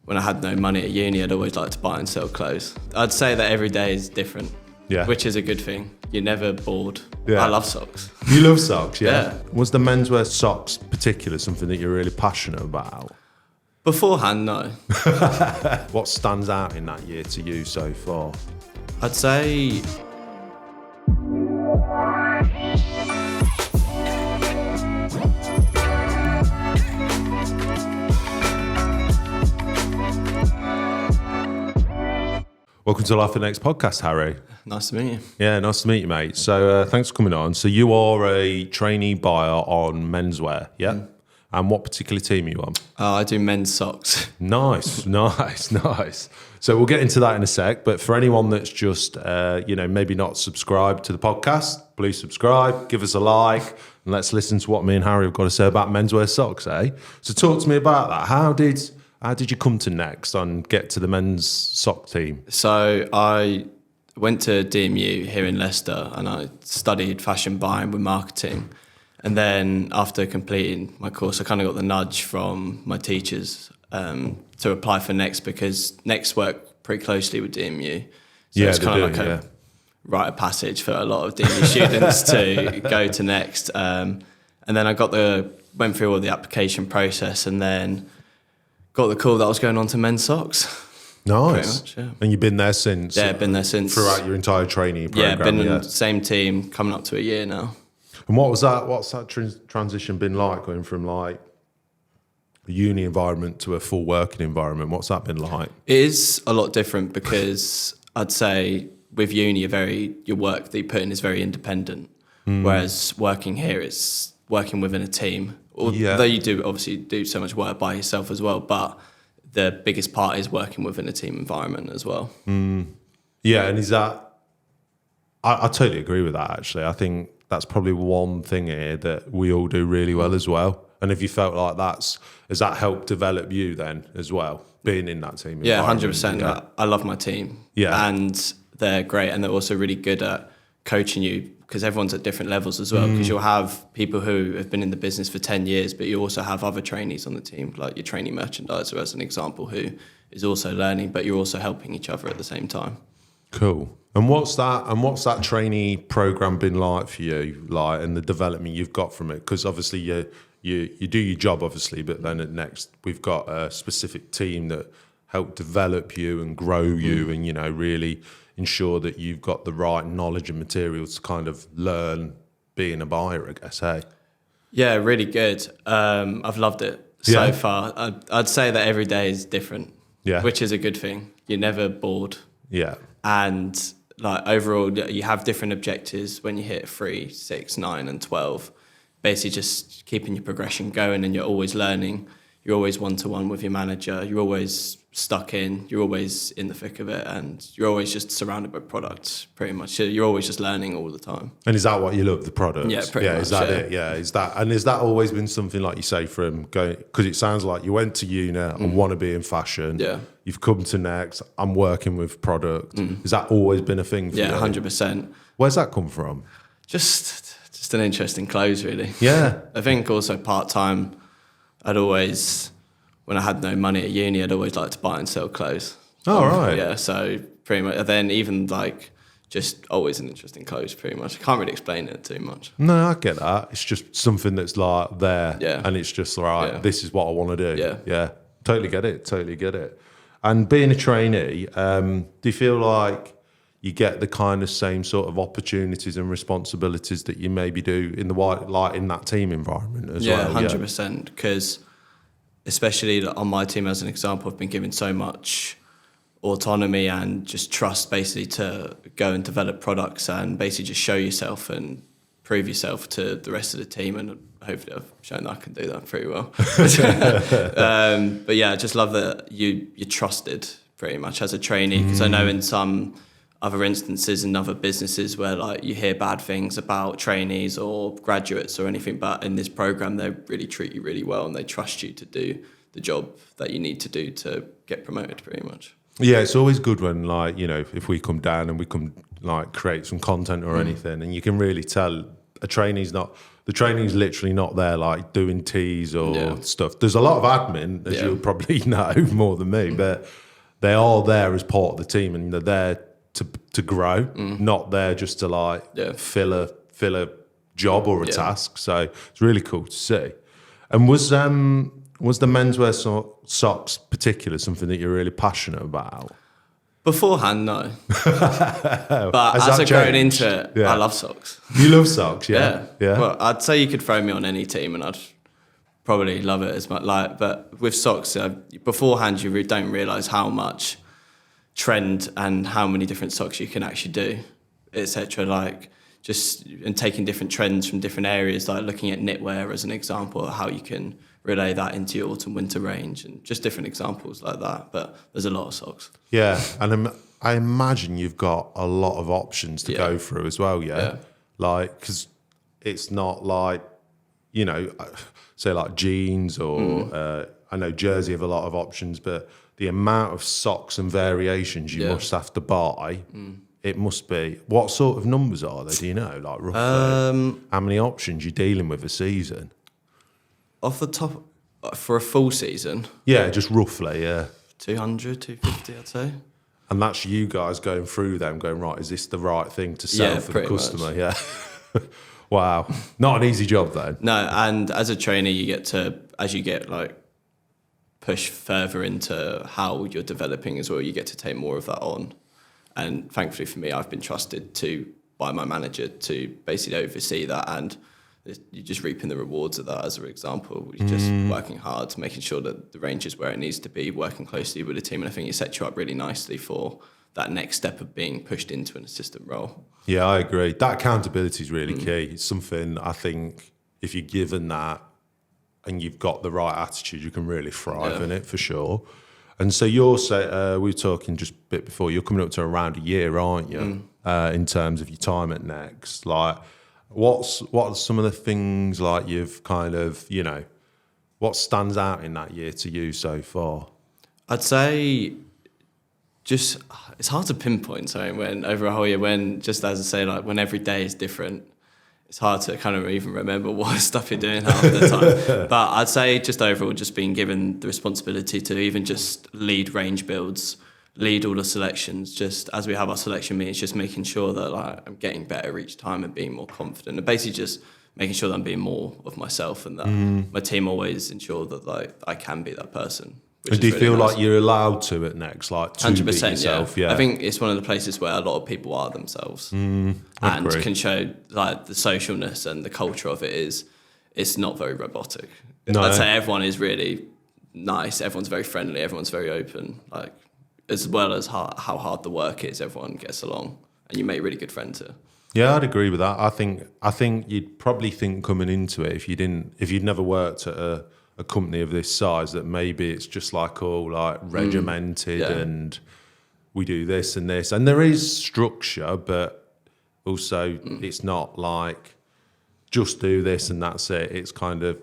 when I had no money at uni, I'd always like to buy and sell clothes. I'd say that every day is different, which is a good thing. You're never bored. Yeah. I love socks. You love socks, Yeah. Was the menswear socks particular something that you're really passionate about? Beforehand, no. What stands out in that year to you so far? I'd say Welcome to Life at the Next podcast, Harry. Nice to meet you. Yeah, nice to meet you, mate. So thanks for coming on. So you are a trainee buyer on menswear, yeah? Mm. And what particular team are you on? I do men's socks. Nice. So we'll get into that in a sec. But for anyone that's just, maybe not subscribed to the podcast, please subscribe, give us a like, and let's listen to what me and Harry have got to say about menswear socks, eh? So talk to me about that. How did you come to Next and get to the men's sock team? So I went to DMU here in Leicester and I studied fashion buying with marketing. And then after completing my course, I kind of got the nudge from my teachers to apply for Next because Next work pretty closely with DMU. So it's kind of like a rite of passage for a lot of DMU students to go to Next. And then I went through all the application process and then got the call that I was going on to men's socks. Nice. Much, yeah. And you've been there since? Yeah, been there since. Throughout your entire training program? Yeah, been in the same team coming up to a year now. And what's that transition been like, going from like a uni environment to a full working environment? What's that been like? It is a lot different because I'd say with uni, your work that you put in is very independent. Whereas working here is working within a team. Although you do obviously do so much work by yourself as well, but the biggest part is working within a team environment as well. Yeah, and is that... I totally agree with that, actually. I think that's probably one thing here that we all do really well as well. And if you felt like has that helped develop you then as well, being in that team? Yeah, 100%. I love my team. Yeah. And they're great. And they're also really good at coaching you because everyone's at different levels as well. Because you'll have people who have been in the business for 10 years, but you also have other trainees on the team, like your trainee merchandiser as an example, who is also learning, but you're also helping each other at the same time. Cool. And what's that trainee program been like for you, like, and the development you've got from it? Because obviously you do your job, obviously, but then at Next we've got a specific team that help develop you and grow you, and really ensure that you've got the right knowledge and materials to kind of learn being a buyer, I guess. Hey. Yeah, really good. I've loved it so far. I'd say that every day is different. Yeah. Which is a good thing. You're never bored. Yeah. And like overall, you have different objectives when you hit 3, 6, 9, and 12. Basically, just keeping your progression going, and you're always learning. You're always one-to-one with your manager. You're always stuck in. You're always in the thick of it, and you're always just surrounded by products. Pretty much, you're always just learning all the time. And is that what you love, the products? Yeah, pretty much. Is that it? Yeah, is that always been something, like you say, from going? Because it sounds like you went to uni and want to be in fashion. Yeah. You've come to Next. I'm working with product. Has that always been a thing for you? Yeah, 100%. Where's that come from? Just an interest in clothes, really. Yeah. I think also part-time, when I had no money at uni, I'd always like to buy and sell clothes. Oh, right. Yeah, so pretty much. Then even like just always an interest in clothes, pretty much. I can't really explain it too much. No, I get that. It's just something that's like there. Yeah. And it's just like, this is what I want to do. Yeah. Yeah. Totally get it. And being a trainee, do you feel like you get the kind of same sort of opportunities and responsibilities that you maybe do in that team environment as well? Yeah, 100%. Because especially on my team, as an example, I've been given so much autonomy and just trust, basically, to go and develop products and basically just show yourself and prove yourself to the rest of the team. And hopefully I've shown that I can do that pretty well. But yeah, I just love that you're trusted pretty much as a trainee, because I know in some other instances in other businesses where like you hear bad things about trainees or graduates or anything, but in this program they really treat you really well and they trust you to do the job that you need to do to get promoted, pretty much. Yeah, it's always good when, like, if we come down and we come like create some content or anything, and you can really tell a trainee's not. The trainee's literally not there like doing teas or stuff. There's a lot of admin, as you'll probably know more than me, but they are there as part of the team, and they're there to grow, not there just to like fill a job or a task. So it's really cool to see. And was the menswear socks particular something that you're really passionate about? Beforehand, no. But as I grown into it, I love socks. You love socks, yeah. Well, I'd say you could throw me on any team and I'd probably love it as much. But with socks, beforehand, you don't realise how much trend and how many different socks you can actually do, etc. And taking different trends from different areas, like looking at knitwear as an example, of how you can relay that into your autumn winter range, and just different examples like that. But there's a lot of socks. Yeah, and I imagine you've got a lot of options to go through as well. Like, because it's not like, you know, say like jeans or I know jersey have a lot of options, but the amount of socks and variations you must have to buy. It must be. What sort of numbers are they? Do you know, like roughly? How many options you're dealing with a season? Off the top, for a full season? Yeah, just roughly, 200, 250, I'd say. And that's you guys going through them, going, right, is this the right thing to sell for the customer? Much. Yeah. Wow. Not an easy job, though. No, and as a trainee, you get to, as you get like push further into how you're developing as well, you get to take more of that on. And thankfully for me, I've been trusted by my manager to basically oversee that, and you're just reaping the rewards of that. As an example, you're just working hard, making sure that the range is where it needs to be, working closely with the team, and I think it sets you up really nicely for that next step of being pushed into an assistant role. Yeah, I agree. That accountability is really key. It's something I think if you're given that and you've got the right attitude, you can really thrive in it for sure. And so we were talking just a bit before, you're coming up to around a year, aren't you? In terms of your time at Next. Like, what are some of the things like you've kind of, you know, what stands out in that year to you so far? I'd say just, it's hard to pinpoint something when over a whole year, when, just as I say, like when every day is different, it's hard to kind of even remember what stuff you're doing half the time. But I'd say just overall, just being given the responsibility to even just lead range builds, lead all the selections, just as we have our selection meetings, just making sure that like I'm getting better each time and being more confident, and basically just making sure that I'm being more of myself, and that my team always ensure that like I can be that person. And do you feel like you're allowed to at Next, like to 100%, be yourself? Yeah. I think it's one of the places where a lot of people are themselves, and can show like the socialness and the culture of it is. It's not very robotic. No. I'd say everyone is really nice. Everyone's very friendly. Everyone's very open. Like, as well as how hard the work is, everyone gets along, and you make really good friends here. Yeah, I'd agree with that. I think you'd probably think coming into it, if you'd never worked at a company of this size, that maybe it's just like all like regimented and we do this, and there is structure, but also it's not like just do this and that's it. It's kind of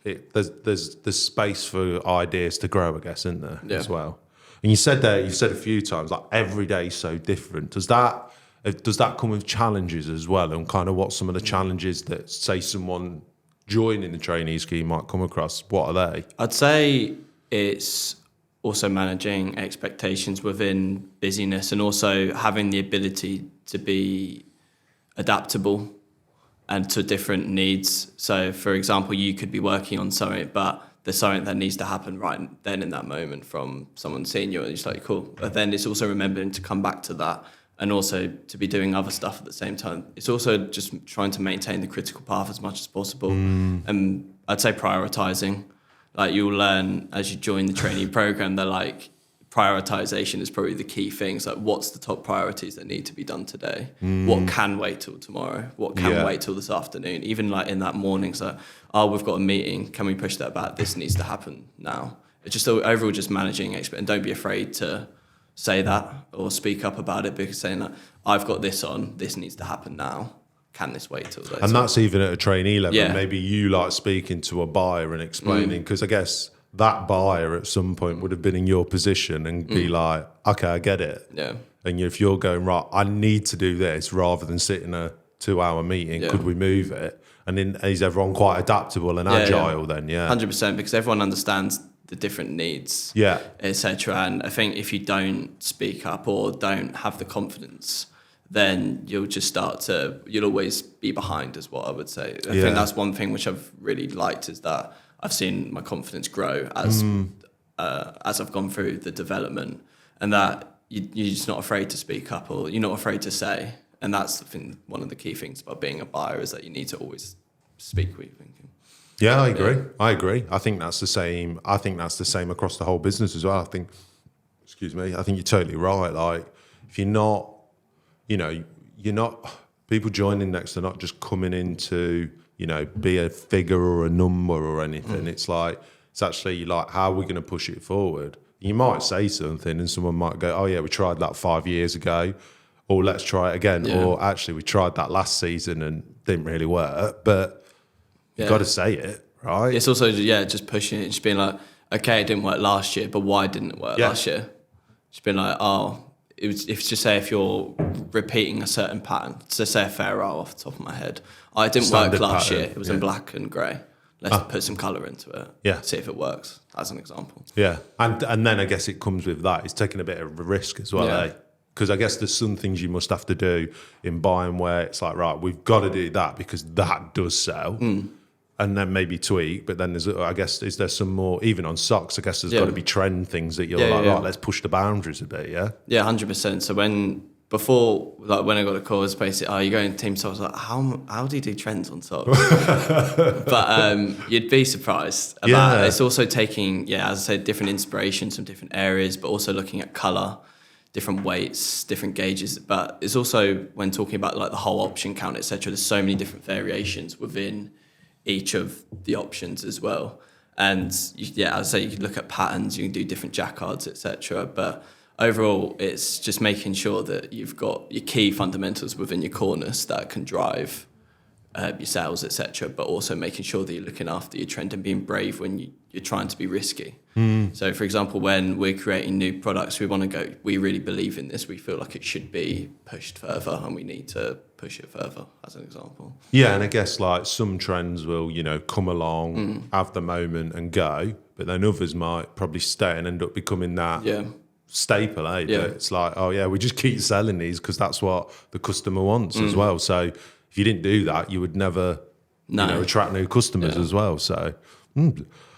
there's space for ideas to grow, I guess, isn't there, as well. And you've said a few times, like every day is so different. Does that come with challenges as well? And kind of what some of the challenges that, say, someone joining the trainee scheme might come across? What are they? I'd say it's also managing expectations within busyness, and also having the ability to be adaptable and to different needs. So, for example, you could be working on something, but there's something that needs to happen right then in that moment from someone senior, and it's like, cool. But then it's also remembering to come back to that, and also to be doing other stuff at the same time. It's also just trying to maintain the critical path as much as possible. And I'd say prioritizing. Like, you'll learn as you join the trainee program that like prioritization is probably the key things. Like, what's the top priorities that need to be done today? What can wait till tomorrow? What can wait till this afternoon? Even like in that morning, so, oh, we've got a meeting. Can we push that back? This needs to happen now. It's just overall just managing and don't be afraid to say that or speak up about it, because saying that I've got this on, this needs to happen now. Can this wait till later? And that's even at a trainee level. Yeah. Maybe you like speaking to a buyer and explaining, because I guess that buyer at some point would have been in your position and be like, okay, I get it. Yeah. And if you're going, right, I need to do this, rather than sit in a 2-hour meeting. Yeah. Could we move it? And then is everyone quite adaptable and agile then? Yeah. 100%, because everyone understands the different needs, Yeah. etc. And I think if you don't speak up or don't have the confidence, then you'll always be behind, is what I would say. I think that's one thing which I've really liked, is that I've seen my confidence grow as I've gone through the development, and that you're just not afraid to speak up, or you're not afraid to say. And that's one of the key things about being a buyer, is that you need to always speak what you're thinking. Yeah, I agree. I agree. I think that's the same. I think that's the same across the whole business as well. I think you're totally right. Like, if you're not, people joining Next are not just coming in to, be a figure or a number or anything. It's actually like, how are we going to push it forward? You might say something and someone might go, oh yeah, we tried that 5 years ago, or let's try it again. Yeah. Or actually we tried that last season and didn't really work, but you've got to say it, right? It's also, just pushing it, just being like, okay, it didn't work last year, but why didn't it work last year? Just being like, if you're repeating a certain pattern, so say a fair roll off the top of my head, it didn't work last year, it was in black and grey. Let's put some colour into it. Yeah. See if it works, as an example. Yeah. And then I guess it comes with that. It's taking a bit of a risk as well, eh? Because I guess there's some things you must have to do in buying where it's like, right, we've got to do that because that does sell. And then maybe tweak. But then is there some more, even on socks, I guess there's got to be trend things that you're right, let's push the boundaries a bit, yeah? Yeah, 100%. So when I got a call, it's basically, you're going to team socks. Like, how do you do trends on socks? But you'd be surprised about it. It's also taking, as I said, different inspirations from different areas, but also looking at colour, different weights, different gauges. But it's also, when talking about like the whole option count, etc., there's so many different variations within each of the options as well. And as I say, you can look at patterns, you can do different jacquards, etc. But overall, it's just making sure that you've got your key fundamentals within your cornice that can drive your sales, etc. But also making sure that you're looking after your trend and being brave when you're trying to be risky. So, for example, when we're creating new products, we really believe in this. We feel like it should be pushed further, and we need to push it further, as an example. Yeah, and I guess like some trends will, come along, have the moment and go, but then others might probably stay and end up becoming that staple, eh? Yeah. But it's like, we just keep selling these because that's what the customer wants as well. So if you didn't do that, you would never attract new customers as well. So,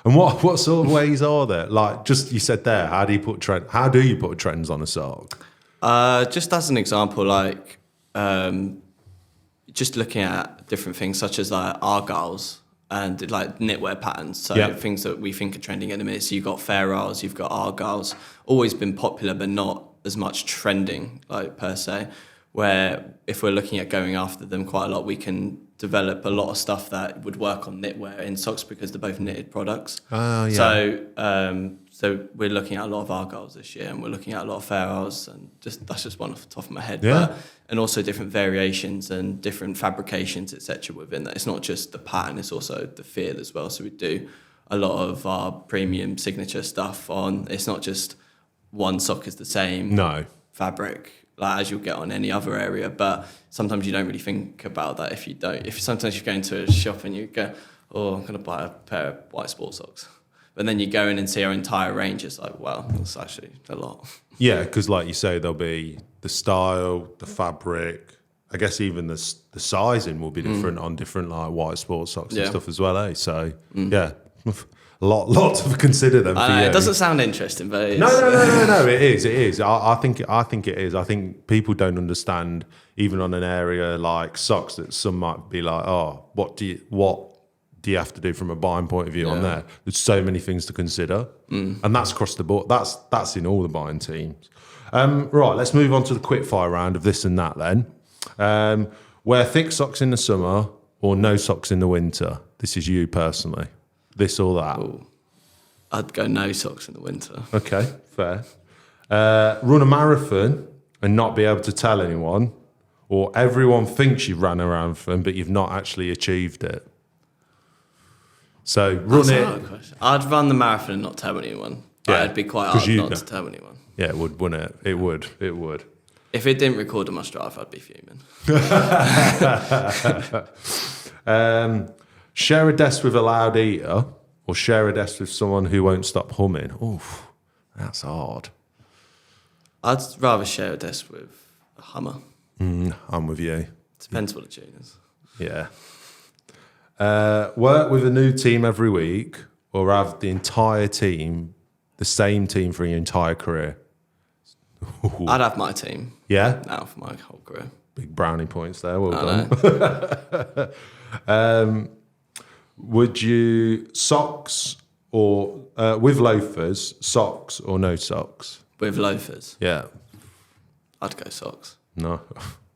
and what sort of ways are there? Like, just you said there, how do you put trends on a sock? Just as an example, like just looking at different things such as like argyles and like knitwear patterns. So things that we think are trending at the minute. So you've got fair argyles, you've got argyles, always been popular, but not as much trending, like per se. Where if we're looking at going after them quite a lot, we can develop a lot of stuff that would work on knitwear in socks because they're both knitted products. So we're looking at a lot of argyles this year, and we're looking at a lot of fair argyles, and that's just one off the top of my head. And also different variations and different fabrications, etc. within that. It's not just the pattern; it's also the feel as well. So we do a lot of our premium signature stuff on. It's not just one sock is the same fabric, like as you'll get on any other area, but sometimes you don't really think about that if sometimes you go into a shop and you go, I'm going to buy a pair of white sports socks, but then you go in and see our entire range, it's like, wow, that's actually a lot. Yeah, because like you say, there'll be the style, the fabric, I guess even the sizing will be different on different like white sports socks and stuff as well, eh? So a lot to consider them for you. It doesn't sound interesting, but it's... No, it is. I think it is. I think people don't understand, even on an area like socks, that some might be like, what do you have to do from a buying point of view on there? There's so many things to consider, and that's across the board. That's in all the buying teams. Right, let's move on to the quickfire round of this and that then. Wear thick socks in the summer or no socks in the winter? This is you personally. This or that? Ooh, I'd go no socks in the winter. Okay, fair. Run a marathon and not be able to tell anyone, or everyone thinks you've ran a marathon but you've not actually achieved it. So run it. I'd run the marathon and not tell anyone. Yeah, it'd be quite hard not to tell anyone. Yeah, it would, wouldn't it? It would. If it didn't record on my Strava, I'd be fuming. Share a desk with a loud eater or share a desk with someone who won't stop humming. Oof, that's hard. I'd rather share a desk with a Hummer. I'm with you. Depends what the tune is. Yeah. Work with a new team every week or have the entire team, the same team for your entire career? I'd have my team. Yeah? Now for my whole career. Big brownie points there. Well done. Would you socks or with loafers, socks or no socks? With loafers? Yeah. I'd go socks. No,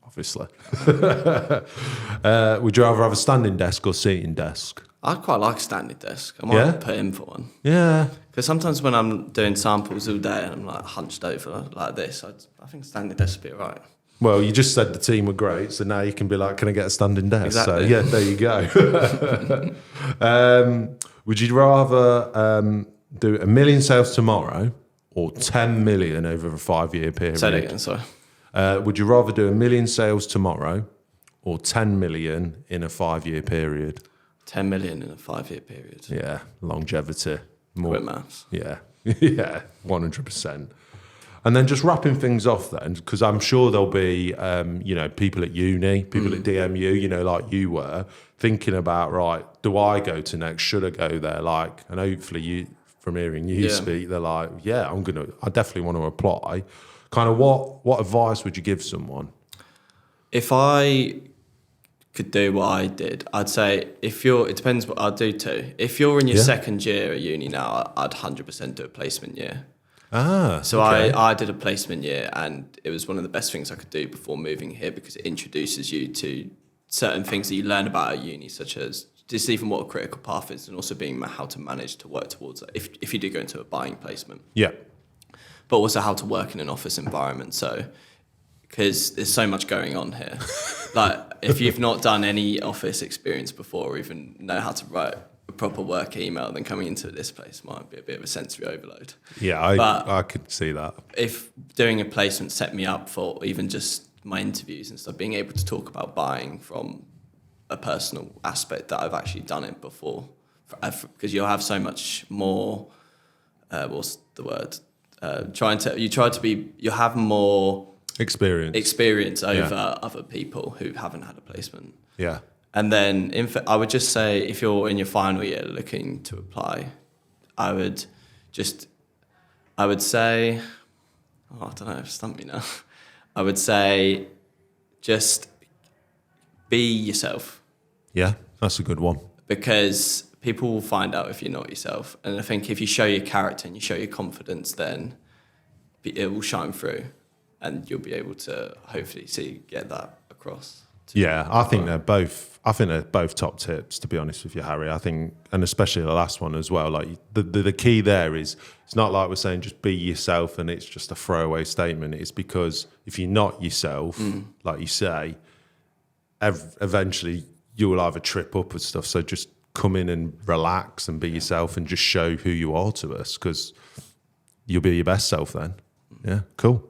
obviously. Would you rather have a standing desk or seating desk? I quite like a standing desk. I might put in for one. Yeah. Because sometimes when I'm doing samples all day and I'm like hunched over like this, I think standing desk would be all right. Well, you just said the team were great, so now you can be like, can I get a standing desk? Exactly. So, yeah, there you go. Would you rather do 1 million sales tomorrow or 10 million over a 5-year period? Say that again, sorry. Would you rather do 1 million sales tomorrow or 10 million in a 5-year period? 10 million in a 5-year period. Yeah, longevity. More. Quick maths. Yeah, yeah, 100%. And then just wrapping things off then, because I'm sure there'll be, people at uni, people at DMU, like you were, thinking about, right, do I go to next? Should I go there? Like, and hopefully you, from hearing you speak, they're like, yeah, I definitely want to apply. Kind of what advice would you give someone? If I could do what I did, I'd say it depends what I'd do too. If you're in your second year at uni now, I'd 100% do a placement year. So okay. I did a placement year and it was one of the best things I could do before moving here because it introduces you to certain things that you learn about at uni, such as just even what a critical path is and also being how to manage to work towards it if you do go into a buying placement. Yeah. But also how to work in an office environment. So, because there's so much going on here. Like, if you've not done any office experience before or even know how to write a proper work email, then coming into this place might be a bit of a sensory overload. Yeah, I could see that. If doing a placement set me up for even just my interviews and stuff, being able to talk about buying from a personal aspect that I've actually done it before, because you'll have so much more, what's the word? You have more experience over other people who haven't had a placement. Yeah. And then I would just say, if you're in your final year looking to apply, I would say, I don't know, stump me now. I would say, just be yourself. Yeah, that's a good one. Because people will find out if you're not yourself. And I think if you show your character and you show your confidence, then it will shine through and you'll be able to hopefully get that across. Yeah, I think they're both top tips, to be honest with you, Harry. I think, and especially the last one as well, like the key there is, it's not like we're saying just be yourself and it's just a throwaway statement. It's because if you're not yourself, like you say, eventually you will either trip up with stuff. So just come in and relax and be yourself and just show who you are to us, because you'll be your best self then. Yeah, cool.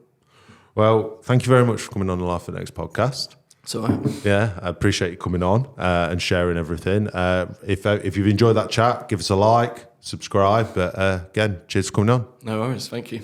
Well, thank you very much for coming on the Life at Next podcast. It's all right. Yeah, I appreciate you coming on and sharing everything. If you've enjoyed that chat, give us a like, subscribe. But again, cheers for coming on. No worries. Thank you.